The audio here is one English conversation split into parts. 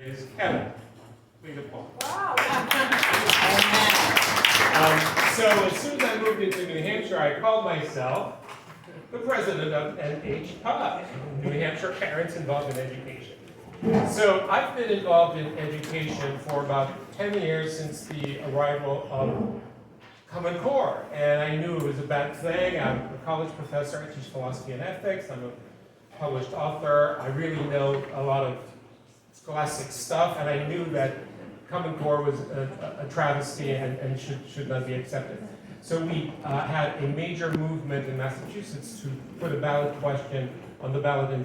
Is Kevin. Please applaud. Wow. So as soon as I moved into New Hampshire, I called myself the president of NHPOD, New Hampshire Parents Involved in Education. So I've been involved in education for about 10 years since the arrival of Common Core, and I knew it was a bad thing. I'm a college professor, I teach philosophy and ethics, I'm a published author, I really know a lot of scholastic stuff, and I knew that Common Core was a travesty and should not be accepted. So we had a major movement in Massachusetts to put a ballot question on the ballot in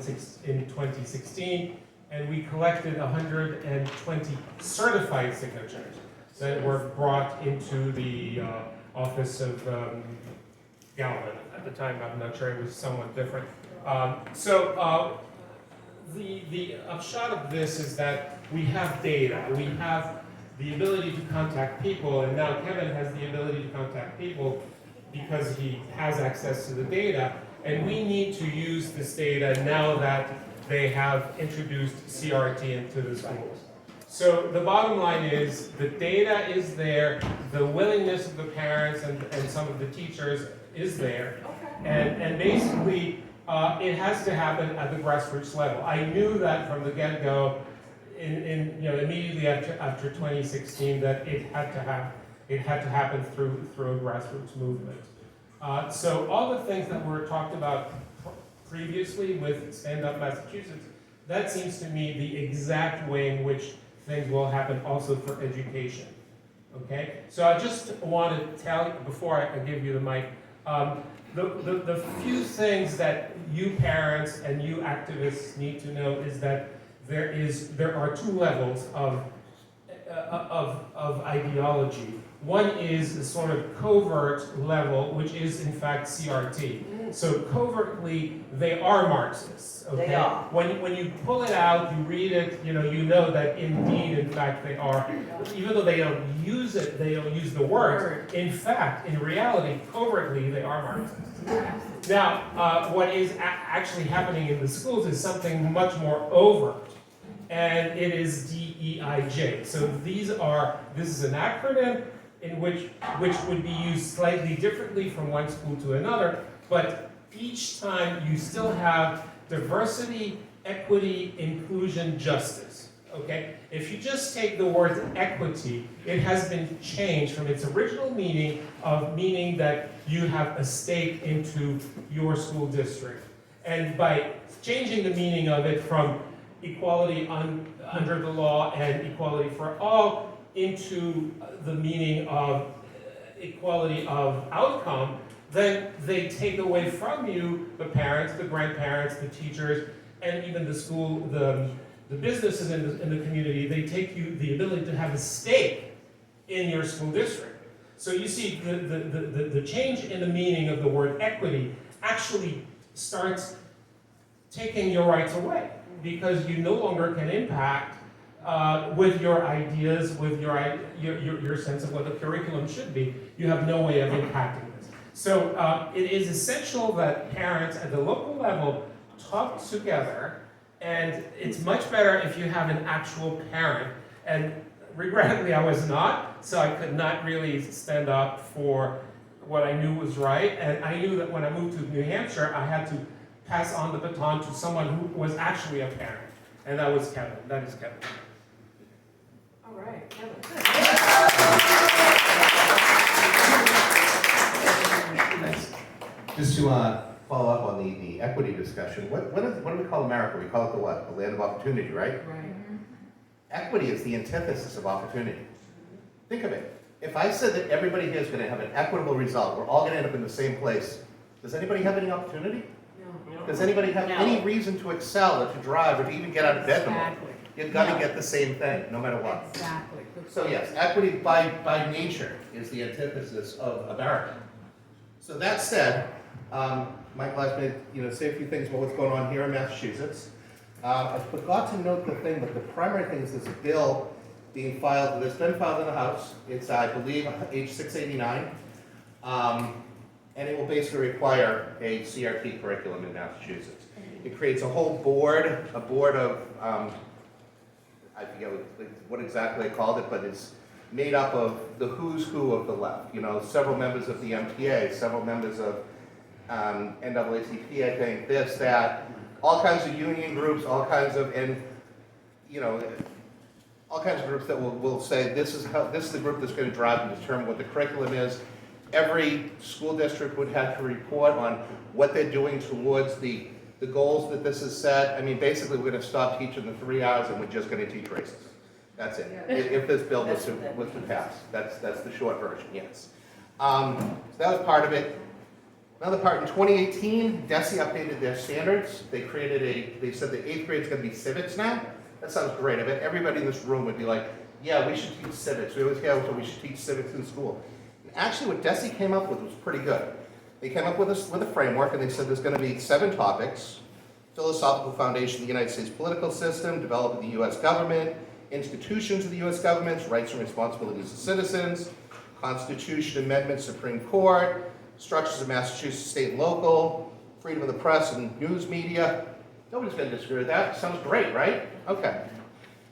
2016, and we collected 120 certified signatures that were brought into the office of Galvin. At the time, I'm not sure, it was somewhat different. The upshot of this is that we have data, we have the ability to contact people, and now Kevin has the ability to contact people because he has access to the data, and we need to use this data now that they have introduced CRT into the schools. So the bottom line is the data is there, the willingness of the parents and some of the teachers is there, and basically it has to happen at the grassroots level. I knew that from the get-go, immediately after 2016, that it had to happen through a grassroots movement. So all the things that were talked about previously with Stand Up Massachusetts, that seems to me the exact way in which things will happen also for education. Okay? So I just want to tell you, before I give you the mic, the few things that you parents and you activists need to know is that there are two levels of ideology. One is the sort of covert level, which is in fact CRT. So covertly, they are Marxists. Okay? They are. When you pull it out, you read it, you know that indeed, in fact, they are. Even though they don't use it, they don't use the word. In fact, in reality, covertly, they are Marxists. Now, what is actually happening in the schools is something much more overt, and it is DEIJ. So this is an acronym in which would be used slightly differently from one school to another, but each time you still have diversity, equity, inclusion, justice. Okay? If you just take the word equity, it has been changed from its original meaning that you have a stake into your school district. And by changing the meaning of it from equality under the law and equality for all into the meaning of equality of outcome, then they take away from you, the parents, the grandparents, the teachers, and even the school, the businesses in the community. They take you the ability to have a stake in your school district. So you see, the change in the meaning of the word equity actually starts taking your rights away, because you no longer can impact with your ideas, with your sense of what the curriculum should be. You have no way of impacting this. So it is essential that parents at the local level talk together, and it's much better if you have an actual parent. And regrettably, I was not, so I could not really stand up for what I knew was right. And I knew that when I moved to New Hampshire, I had to pass on the baton to someone who was actually a parent. And that was Kevin. That is Kevin. All right, Kevin. Thanks. Just to follow up on the equity discussion, what do we call America? We call it the what? The land of opportunity, right? Right. Equity is the antithesis of opportunity. Think of it. If I said that everybody here is going to have an equitable result, we're all going to end up in the same place, does anybody have any opportunity? No. Does anybody have any reason to excel or to drive or to even get out of bed in the morning? You're going to get the same thing, no matter what. Exactly. So yes, equity by nature is the antithesis of America. So that said, Michael asked me to say a few things about what's going on here in Massachusetts. I forgot to note the thing, but the primary thing is there's a bill being filed, that's been filed in the House. It's, I believe, H 689. And it will basically require a CRT curriculum in Massachusetts. It creates a whole board, of I forget what exactly they called it, but it's made up of the who's who of the left. You know, several members of the MTA, several members of NAACP, I think, this, that, all kinds of union groups, all kinds of, and, you know, all kinds of groups that will say this is the group that's going to drive and determine what the curriculum is. Every school district would have to report on what they're doing towards the goals that this is set. I mean, basically, we're going to stop teaching the 3 hours and we're just going to teach races. That's it. Yeah. If this bill was to pass, that's the short version. Yes. So that was part of it. Another part, in 2018, DESE updated their standards. They said the 8th grade is going to be civics now. That sounds great. I bet everybody in this room would be like, yeah, we should teach civics. We always hear we should teach civics in school. And actually, what DESE came up with was pretty good. They came up with a framework, and they said there's going to be 7 topics: philosophical foundation of the United States political system, development of the U.S. government, institutions of the U.S. government, rights and responsibilities of citizens, Constitution Amendment, Supreme Court, structures of Massachusetts state and local, freedom of the press and news media. Nobody's going to disagree with that. Sounds great, right? Okay.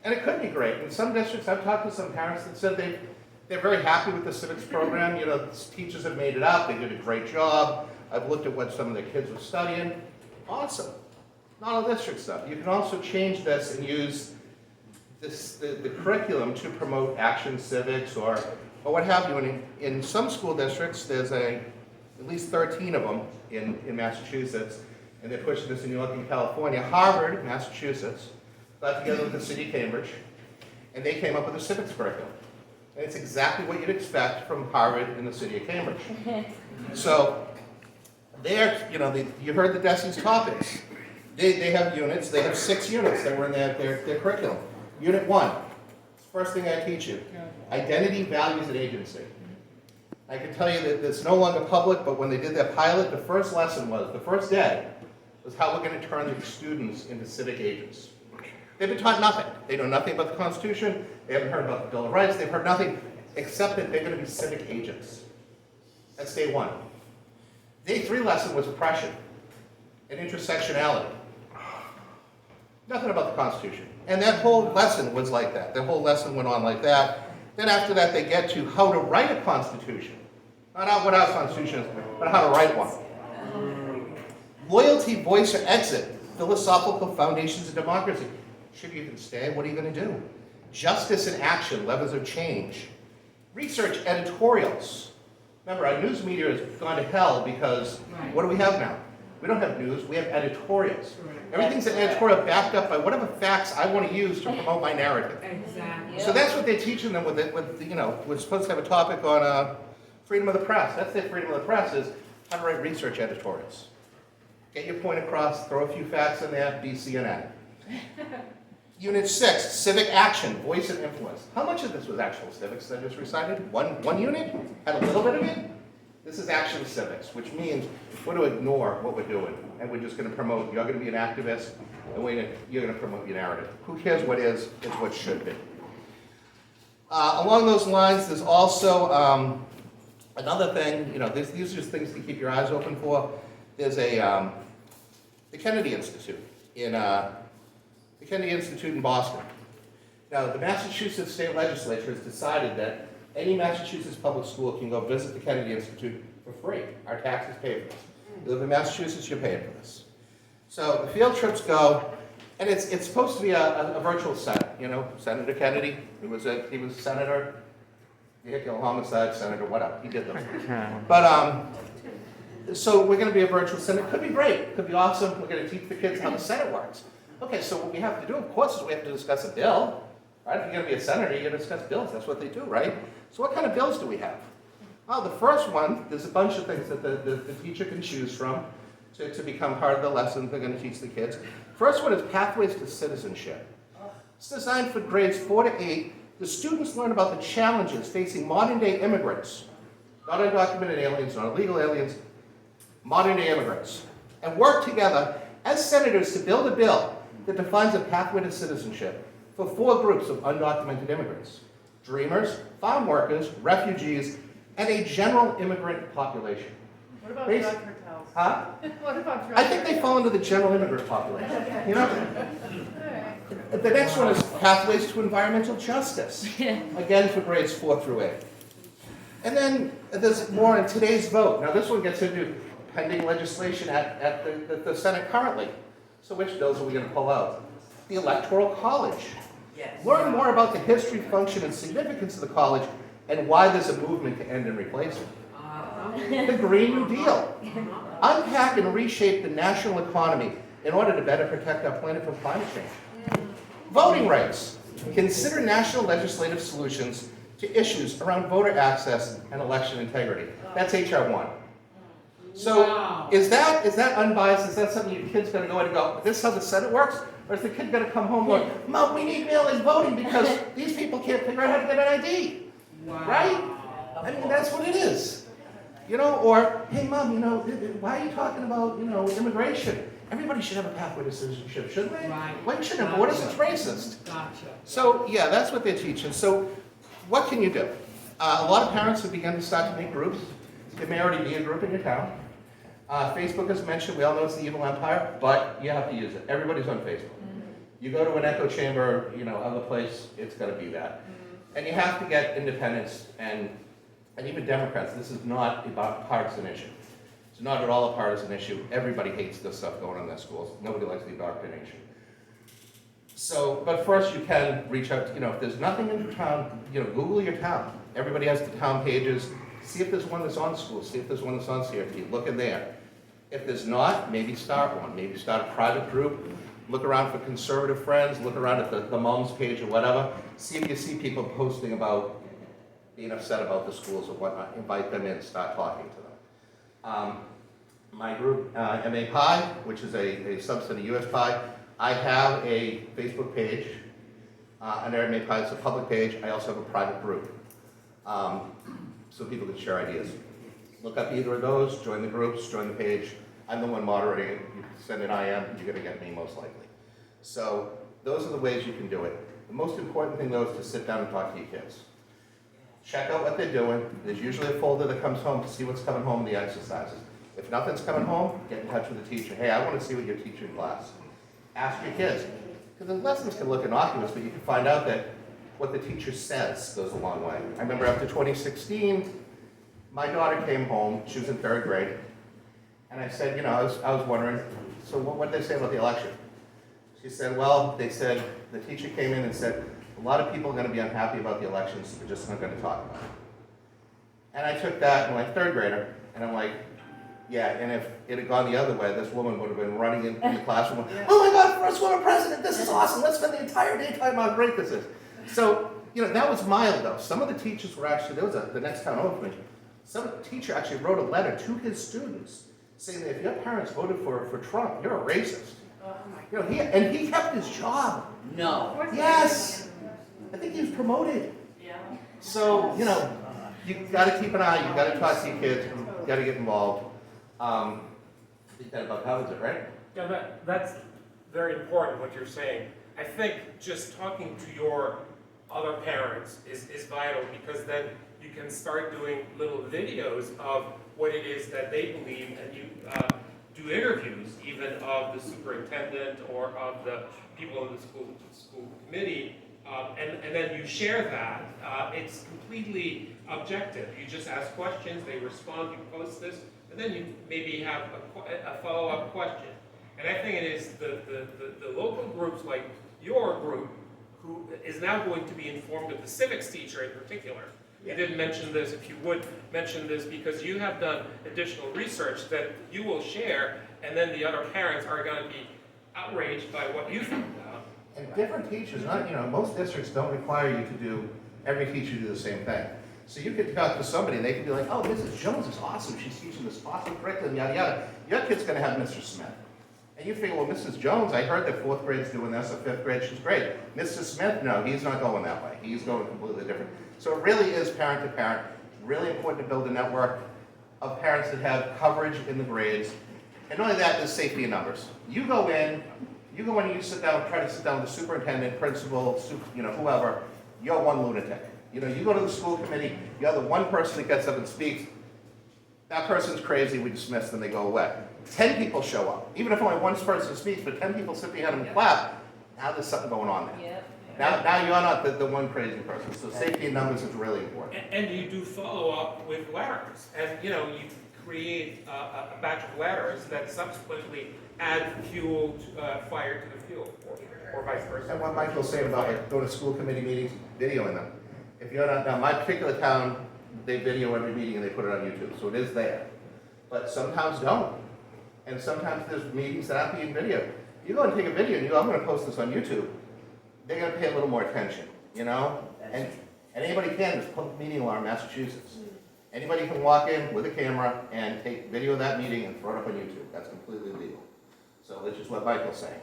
And it could be great. In some districts, I've talked to some parents that said they're very happy with the civics program. You know, teachers have made it up. They did a great job. I've looked at what some of their kids were studying. Awesome. Not all district stuff. You can also change this and use the curriculum to promote action civics or what have you. And in some school districts, there's at least 13 of them in Massachusetts, and they're pushing this in New York and California. Harvard, Massachusetts, got together with the city of Cambridge, and they came up with a civics curriculum. And it's exactly what you'd expect from Harvard and the city of Cambridge. So, you heard the DESE's topics. They have units. They have 6 units that were in their curriculum. Unit 1, first thing I teach you, identity, values, and agency. I can tell you that it's no longer public, but when they did their pilot, the first lesson was, the first day, was how we're going to turn the students into civic agents. They've been taught nothing. They know nothing about the Constitution. They haven't heard about the Bill of Rights. They've heard nothing except that they're going to be civic agents. That's day 1. Day 3 lesson was oppression and intersectionality. Nothing about the Constitution. And that whole lesson was like that. That whole lesson went on like that. Then after that, they get to how to write a Constitution. Not what our Constitution is, but how to write one. Loyalty, voice, or exit. Philosophical foundations of democracy. Should you even stay? What are you going to do? Justice and action, levers of change. Research, editorials. Remember, our news media has gone to hell because what do we have now? We don't have news, we have editorials. Everything's an editorial backed up by whatever facts I want to use to promote my narrative. Exactly. So that's what they're teaching them we're supposed to have a topic on freedom of the press. That's their freedom of the press, is how to write research editorials. Get your point across, throw a few facts in there, be CNN. Unit 6, civic action, voice and influence. How much of this was actual civics that I just recited? One unit? Had a little bit of it? This is action civics, which means we're going to ignore what we're doing, and we're just going to promote, you're going to be an activist, and you're going to promote your narrative. Who cares what is what should be. Along those lines, there's also another thing, these are just things to keep your eyes open for. There's the Kennedy Institute in Boston. Now, the Massachusetts State Legislature has decided that any Massachusetts public school can go visit the Kennedy Institute for free. Our taxes pay for this. You live in Massachusetts, you're paying for this. So the field trips go, and it's supposed to be a virtual setting. Senator Kennedy, he was a senator, vehicular homicide, senator, whatever, he did those things. But so we're going to be a virtual Senate. It could be great, it could be awesome. We're going to teach the kids how the Senate works. Okay, so what we have to do, of course, is we have to discuss a bill. Right? If you're going to be a senator, you're going to discuss bills. That's what they do, right? So what kind of bills do we have? Well, the first one, there's a bunch of things that the teacher can choose from to become part of the lesson they're going to teach the kids. First one is Pathways to Citizenship. It's designed for grades 4 to 8. The students learn about the challenges facing modern-day immigrants, not undocumented aliens, not illegal aliens, modern-day immigrants, and work together as senators to build a bill that defines a pathway to citizenship for 4 groups of undocumented immigrants: dreamers, farm workers, refugees, and a general immigrant population. What about drug cartels? Huh? What about drug I think they fall into the general immigrant population. Okay. All right. The next one is pathways to environmental justice. Again, for grades 4 through 8. And then there's more in today's vote. Now this one gets into pending legislation at the Senate currently. So which bills are we going to pull out? The Electoral College. Yes. Learn more about the history, function, and significance of the college and why there's a movement to end and replace it. The Green New Deal. Unpack and reshape the national economy in order to better protect our planet from climate change. Voting rights. Consider national legislative solutions to issues around voter access and election integrity. That's HR 1. So is that unbiased? Is that something your kid's going to go in and go, this is how the Senate works? Or is the kid going to come home going, Mom, we need mail-in voting because these people can't figure out how to get an ID? Right? I mean, that's what it is. You know, or, hey, Mom, you know, why are you talking about, you know, immigration? Everybody should have a pathway to citizenship, shouldn't they? Right. Why shouldn't have borders? It's racist. Gotcha. So, yeah, that's what they're teaching. So, what can you do? A lot of parents have begun to start to make groups. There may already be a group in your town. Facebook is mentioned. We all know it's the evil empire, but you have to use it. Everybody's on Facebook. You go to an echo chamber, you know, other place, it's going to be that. And you have to get independents and even Democrats. This is not about a partisan issue. It's not at all a partisan issue. Everybody hates this stuff going on in their schools. Nobody likes the indoctrination. So, but first you can reach out to, you know, if there's nothing in your town, you know, Google your town. Everybody has the town pages. See if there's one that's on schools. See if there's one that's on CRT. Look in there. If there's not, maybe start one. Maybe start a private group. Look around for conservative friends. Look around at the mom's page or whatever. See if you see people posting about being upset about the schools or whatnot. Invite them in. Start talking to them. My group, MA Pi, which is a subset of US Pi, I have a Facebook page. Under MA Pi, it's a public page. I also have a private group. So people can share ideas. Look up either of those, join the groups, join the page. I'm the one moderating it. You send an IM, you're going to get me most likely. So those are the ways you can do it. The most important thing, though, is to sit down and talk to your kids. Check out what they're doing. There's usually a folder that comes home to see what's coming home in the exercises. If nothing's coming home, get in touch with the teacher. Hey, I want to see what you're teaching in class. Ask your kids. Because the lessons can look innocuous, but you can find out that what the teacher says goes a long way. I remember after 2016, my daughter came home. She was in 3rd grade. And I said, you know, I was wondering, so what did they say about the election? She said, well, they said, the teacher came in and said, a lot of people are going to be unhappy about the elections, so we're just not going to talk about it. And I took that, and my 3rd grader, and I'm like, yeah, and if it had gone the other way, this woman would have been running in the classroom, oh my God, first woman president, this is awesome, let's spend the entire day talking about how great this is. So, you know, that was mild though. Some of the teachers were actually, there was the next town over for me, some teacher actually wrote a letter to his students saying that if your parents voted for Trump, you're a racist. You know, he kept his job. No. Yes. I think he was promoted. Yeah. So, you know, you got to keep an eye. You got to talk to your kids. You got to get involved. I think that about covers it, right? Yeah, that's very important what you're saying. I think just talking to your other parents is vital, because then you can start doing little videos of what it is that they believe, and you do interviews even of the superintendent or of the people in the school committee, and then you share that. It's completely objective. You just ask questions, they respond, you post this, and then you maybe have a follow-up question. And I think it is the local groups like your group who is now going to be informed of the civics teacher in particular. You didn't mention this. If you would mention this, because you have done additional research that you will share, and then the other parents are going to be outraged by what you found out. And different teachers, not, you know, most districts don't require you to do, every teacher do the same thing. So you could talk to somebody and they could be like, oh, Mrs. Jones is awesome. She's teaching this awesome curriculum, yada, yada. Your kid's going to have Mr. Smith. And you figure, well, Mrs. Jones, I heard that 4th grade's doing this, or 5th grade, she's great. Mr. Smith, no, he's not going that way. He's going completely different. So it really is parent to parent. Really important to build a network of parents that have coverage in the grades. And not only that, there's safety in numbers. You go in and you sit down, try to sit down with the superintendent, principal, you know, whoever, you're one lunatic. You know, you go to the school committee, you're the one person that gets up and speaks. That person's crazy, we dismiss them, they go away. 10 people show up. Even if only one person speaks, but 10 people sit behind them and clap, now there's something going on there. Yep. Now you're not the one crazy person, so safety in numbers is really important. And you do follow up with letters, and you create a batch of letters that subsequently add fuel, fire to the fuel, or vice versa. And what Michael's saying about like going to school committee meetings, videoing them. If you're not, now my particular town, they video every meeting and they put it on YouTube, so it is there. But some towns don't. And sometimes there's meetings that aren't being videoed. You go and take a video and you go, I'm gonna post this on YouTube. They're gonna pay a little more attention, And anybody can, just put meeting law in Massachusetts. Anybody can walk in with a camera and take video of that meeting and throw it up on YouTube. That's completely legal. So that's just what Michael's saying.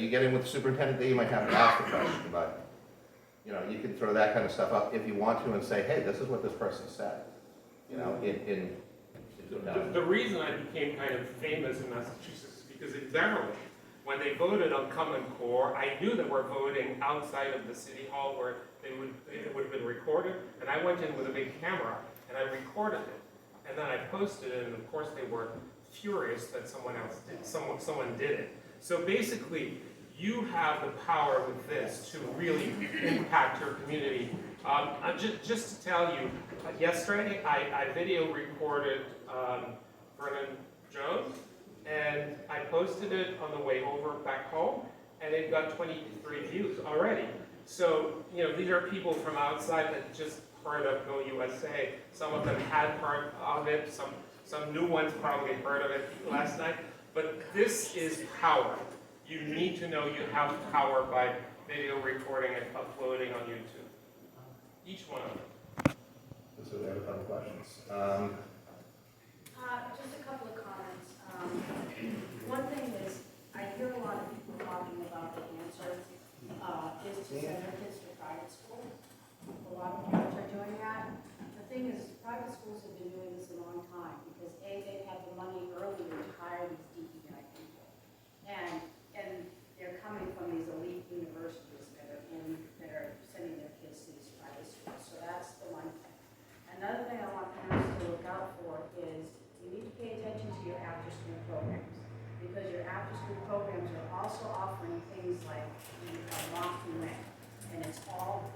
You get in with the superintendent, there you might have to ask the question, but, you can throw that kind of stuff up if you want to and say, hey, this is what this person said, The reason I became kind of famous in Massachusetts is because in general, when they voted on Common Core, I knew they were voting outside of the city hall where it would have been recorded, and I went in with a big camera and I recorded it, and then I posted it, and of course they were furious that someone did it. So basically, you have the power with this to really impact your community. Just to tell you, yesterday I video recorded Vernon Jones, and I posted it on the way over back home, and it got 23 views already. So, these are people from outside that just heard of Go USA. Some of them had heard of it, some new ones probably heard of it last night. But this is power. You need to know you have power by video recording and uploading on YouTube. Each one of them. So we have a couple questions. Just a couple of comments. One thing is, I hear a lot of people talking about the answer is to send their kids to private school. A lot of parents are doing that. The thing is, private schools have been doing this a long time because they have the money earlier to hire these DEI people, and they're coming from these elite universities that are sending their kids to these private schools. So that's the one thing. Another thing I want parents to look out for is you need to pay attention to your after-school programs, because your after-school programs are also offering things like Mock and Win, and it's all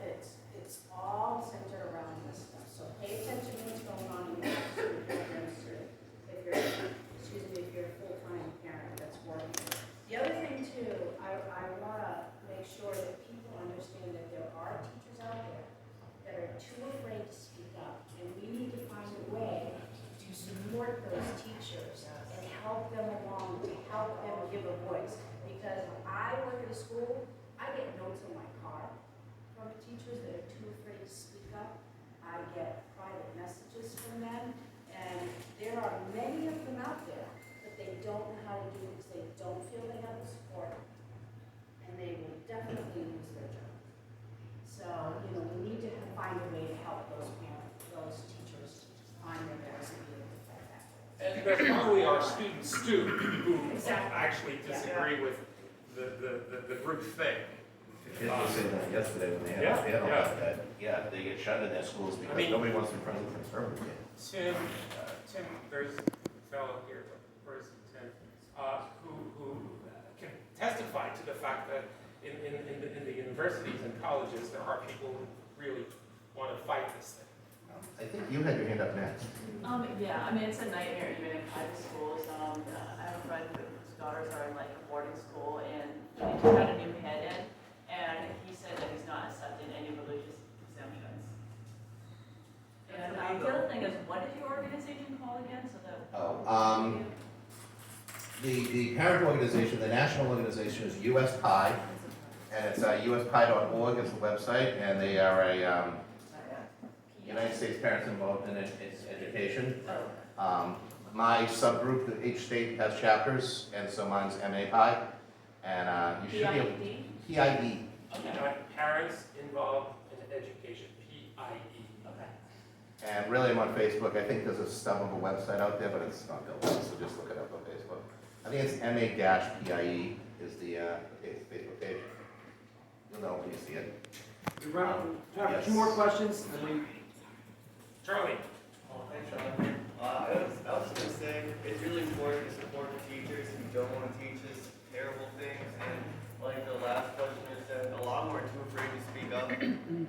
centered around this stuff. So pay attention to what's going on in your after-school programs too. If you're a full-time parent that's working. The other thing too, I want to make sure that people understand that there are teachers out there that are too afraid to speak up, and we need to find a way to support those teachers and help them along, to help them give a voice. Because when I work at a school, I get notes on my car from teachers that are too afraid to speak up. I get private messages from them, and there are many of them out there, but they don't know how to do it because they don't feel they have the support, and they will definitely lose their job. So, we need to find a way to help those parents, those teachers find their voice and be able to fight that. And there probably are students too who Exactly. actually disagree with the group thing. Kids were saying that yesterday when they had a panel about that. Yeah, they get shut in their schools because nobody wants to be friends with conservative kids. Tim, there's a fellow here, Tim, who can testify to the fact that in the universities and colleges, there are people who really want to fight this thing. I think you had your hand up next. Yeah, it's a nightmare even in private schools. I have a friend whose daughters are in like a boarding school, and he just got a new head in, and he said that he's not accepting any religious exemptions. And the other thing is, what is your organization called again? So that. The parent organization, the national organization is US Pi, and it's uspie.org is the website, and they are a United States Parents Involved in Education. My subgroup, each state has chapters, and so mine's MA-Pi, and you should be able to. PIE. Okay. Parents Involved in Education, PIE. Okay. And really, I'm on Facebook. I think there's a stub of a website out there, but it's not built out, so just look it up on Facebook. I think it's MA-PIE is the Facebook page. You'll know when you see it. We run time for Yes. 2 more questions, and then Charlie. Thanks, Sean. I was just going to say, it's really important to support the teachers who don't want to teach us terrible things, and like the last questioner said, a lot more too afraid to speak up.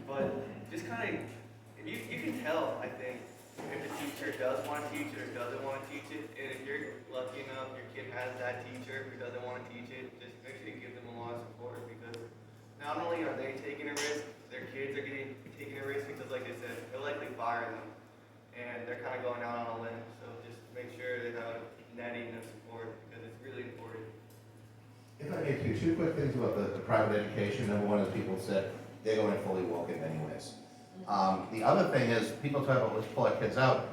But just kind of, you can tell, I think, if the teacher does want to teach it or doesn't want to teach it. And if you're lucky enough, your kid has that teacher who doesn't want to teach it, just make sure you give them a lot of support, because not only are they taking a risk, their kids are taking a risk, because like I said, they're likely firing them. And they're kind of going out on a limb. So just make sure they have netting and support, because it's really important. If I may, two quick things about the private education. Number one is people said they're going fully woken anyways. The other thing is people talk about let's pull our kids out.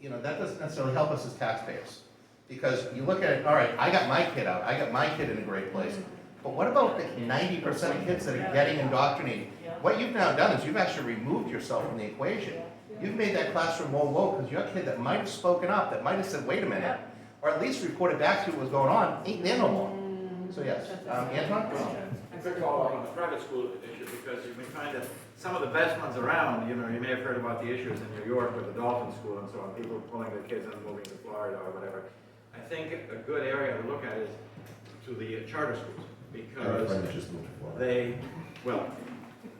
You know, that doesn't necessarily help us as taxpayers. Because you look at it, all right, I got my kid out, I got my kid in a great place. But what about the 90% of kids that are getting indoctrinated? What you've now done is you've actually removed yourself from the equation. You've made that classroom more woke because your kid that might have spoken up, that might have said, wait a minute, or at least reported back to what was going on, ain't there no more. So yes, Anton? A quick follow-up on the private school issue, because you may find that some of the best ones around, you know, you may have heard about the issues in New York with the Dolphin School and so on, people pulling their kids and moving to Florida or whatever. I think a good area to look at is to the charter schools, because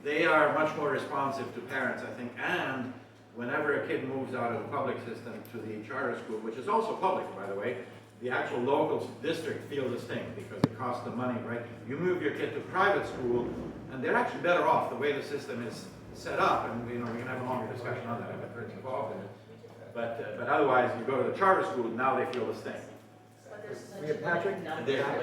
they are much more responsive to parents, I think, and whenever a kid moves out of the public system to the charter school, which is also public, by the way, the actual local district feels the sting because it costs them money, right? You move your kid to private school, and they're actually better off the way the system is set up, and you know, we can have a longer discussion on that. I'm not very involved in it, but otherwise, you go to the charter school, now they feel the sting. We have Patrick?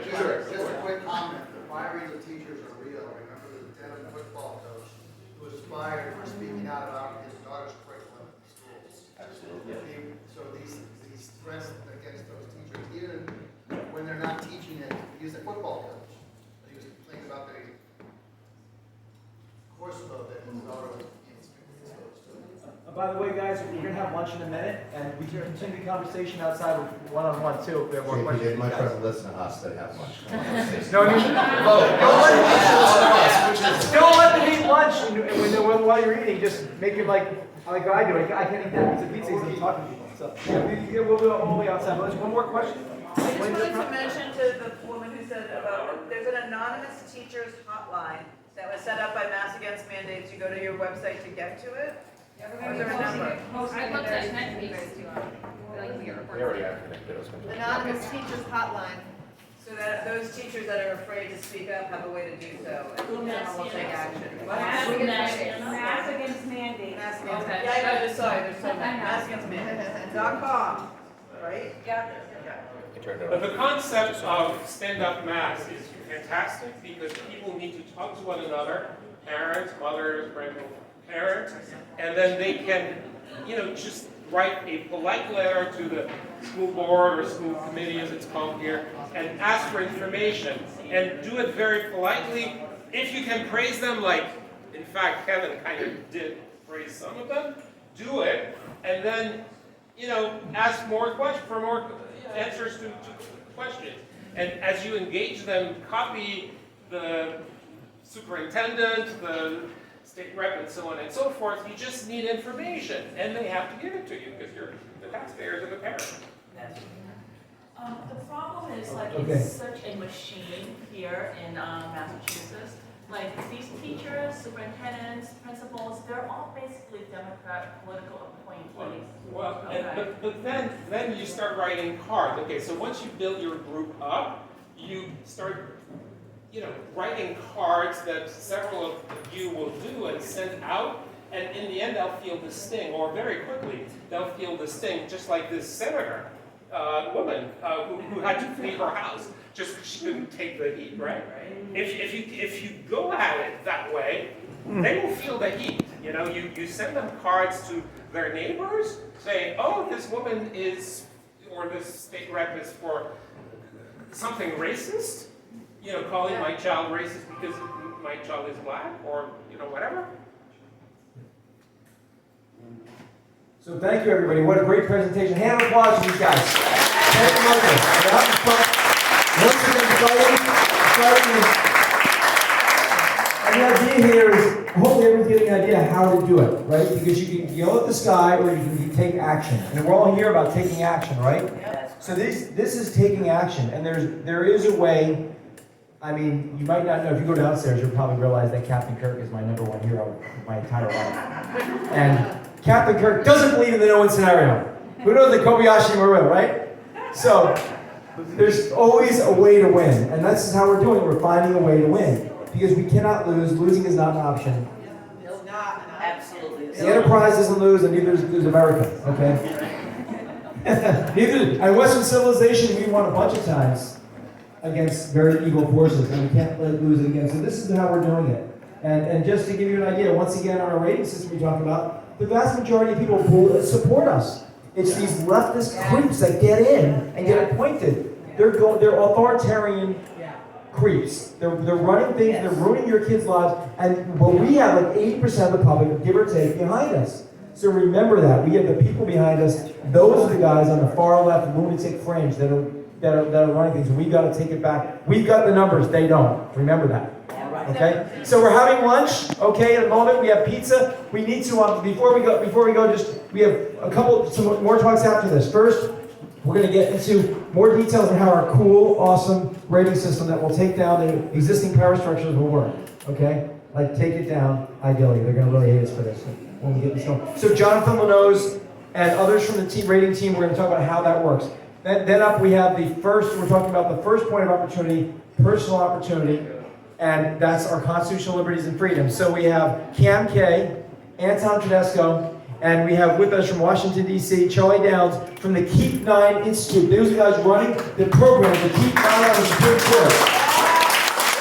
Sure. Just a quick comment, the fires of teachers are real. I remember the lieutenant football coach who was fired for speaking out about his daughter's curriculum in schools. Absolutely. So these threats against those teachers, even when they're not teaching it, he's a football coach. He was complaining about the course load that his daughter was being exposed to. By the way, guys, we're gonna have lunch in a minute, and we can continue the conversation outside with one-on-one too, if there are more questions. They'd much rather listen to us than have lunch. No, I mean, don't let them eat lunch, and while you're eating, just make it like I do. I can't eat that piece of pizza because I'm talking to people. So, yeah, we'll be outside. But one more question? I just wanted to mention to the woman who said about, there's an anonymous teachers hotline that was set up by Mass Against Mandates. You go to your website to get to it. Or is there a number? I looked at it, Anonymous teachers hotline, so that those teachers that are afraid to speak up have a way to do so. And someone will take action. Mass Against Mandates. Mass Against, Okay. yeah, I know, just sorry, there's so many. MassAgainstMandates.com, right? Yeah. But the concept of stand-up mass is fantastic because people need to talk to one another, parents, mothers, grandparents, and then they can, you know, just write a polite letter to the school board or school committee, as it's called here, and ask for information, and do it very politely. If you can praise them, like, in fact, Kevin kind of did praise some of them, do it, and then, you know, ask for more answers to questions. And as you engage them, copy the superintendent, the state rep, and so on and so forth. You just need information, and they have to give it to you because you're the taxpayers or the parents. The problem is, like, Okay. it's such a machine here in Massachusetts. Like, these teachers, superintendents, principals, they're all basically Democrat political appointees. Well, Okay. but then you start writing cards. Okay, so once you build your group up, you start, you know, writing cards that several of you will do and send out, and in the end they'll feel the sting, or very quickly they'll feel the sting, just like this senator woman who had to flee her house just because she couldn't take the heat, right? If you go at it that way, they will feel the heat. You know, you send them cards to their neighbors saying, oh, this woman is, or this state rep is for something racist, you know, calling my child racist because my child is black, or, you know, whatever. So thank you, everybody. What a great presentation. Hand of applause to these guys. Thank you, Michael. Once again, and the idea here is, hopefully everyone's getting an idea how to do it, right? Because you can yell at the sky or you can take action. And we're all here about taking action, right? So this is taking action. And there is a way, I mean, you might not know, if you go downstairs, you'll probably realize that Captain Kirk is my #1 hero my entire life. And Captain Kirk doesn't believe in the no-win scenario. Who knows the Kobayashi Maru, right? So, there's always a way to win. And this is how we're doing it. We're finding a way to win. Because we cannot lose. Losing is not an option. Absolutely. The enterprise doesn't lose, and neither does America, okay? Neither, and Western civilization, we won a bunch of times against very evil forces, and we can't lose it again. So this is how we're doing it. And just to give you an idea, once again, on our rating system we talked about, the vast majority of people who support us. It's these leftist creeps that get in and get appointed. They're authoritarian creeps. They're running things, they're ruining your kids' lives, and we have like 80% of the public, give or take, behind us. So remember that. We have the people behind us. Those are the guys on the far left, lunatic fringe that are running things. We've got to take it back. We've got the numbers, they don't. Remember that. Okay? So we're having lunch, okay, in a moment. We have pizza. We need to, before we go, we have some more talks after this. First, we're going to get into more details on how our cool, awesome rating system that will take down the existing power structures will work. Okay? Like, take it down, ideally. They're going to really hate us for this when we get this going. So Jonathan Leno's and others from the rating team, we're going to talk about how that works. Then up we have we're talking about the first point of opportunity, personal opportunity, and that's our constitutional liberties and freedoms. So we have Cam K, Anton Tedesco, and we have with us from Washington, D.C., Charlie Downs from the Keep 9 Institute. Those are guys running the program, the Keep 9 on the Supreme Court.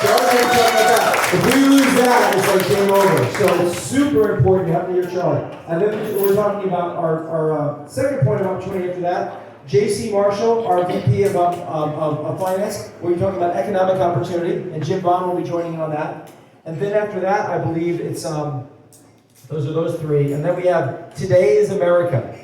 Charlie's going to talk about that. If we lose that, it's like game over. So it's super important to have to hear Charlie. And then we're talking about our second point of opportunity after that. J.C. Marshall, our VP of Finance, we'll be talking about economic opportunity, and Jim Bond will be joining in on that. And then after that, I believe it's those three. And then we have Today is America.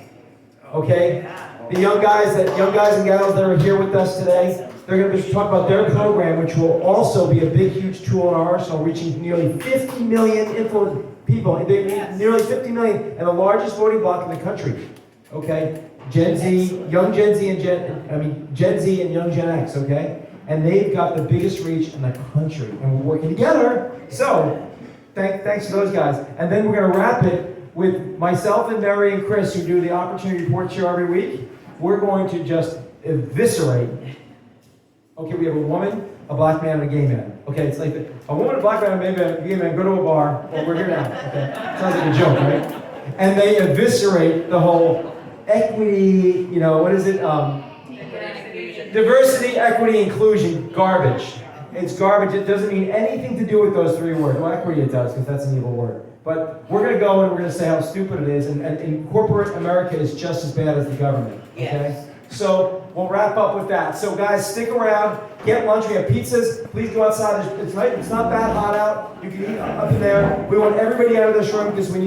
Okay? The young guys and gals that are here with us today, they're going to be talking about their program, which will also be a big, huge tool in our arsenal, reaching nearly 50 million influenced people. Nearly 50 million, and the largest voting bloc in the country. Okay? Gen Z, young Gen Z and Gen Z and young Gen X, okay? And they've got the biggest reach in the country, and we're working together. So, thanks to those guys. And then we're going to wrap it with myself and Mary and Chris, who do the Opportunity Report show every week. We're going to just eviscerate. Okay, we have a woman, a black man, and a gay man. Okay, it's like a woman, a black man, and a gay man go to a bar. Well, we're here now. Okay, sounds like a joke, right? And they eviscerate the whole equity, what is it? Diversity, equity, inclusion, garbage. It's garbage. It doesn't mean anything to do with those three words. Well, equity it does, because that's an evil word. But we're going to go and we're going to say how stupid it is, and corporate America is just as bad as the government. Okay? Yes. So we'll wrap up with that. So guys, stick around, get lunch. We have pizzas. Please go outside. It's not that hot out. You can eat up in there. We want everybody out of this room because we need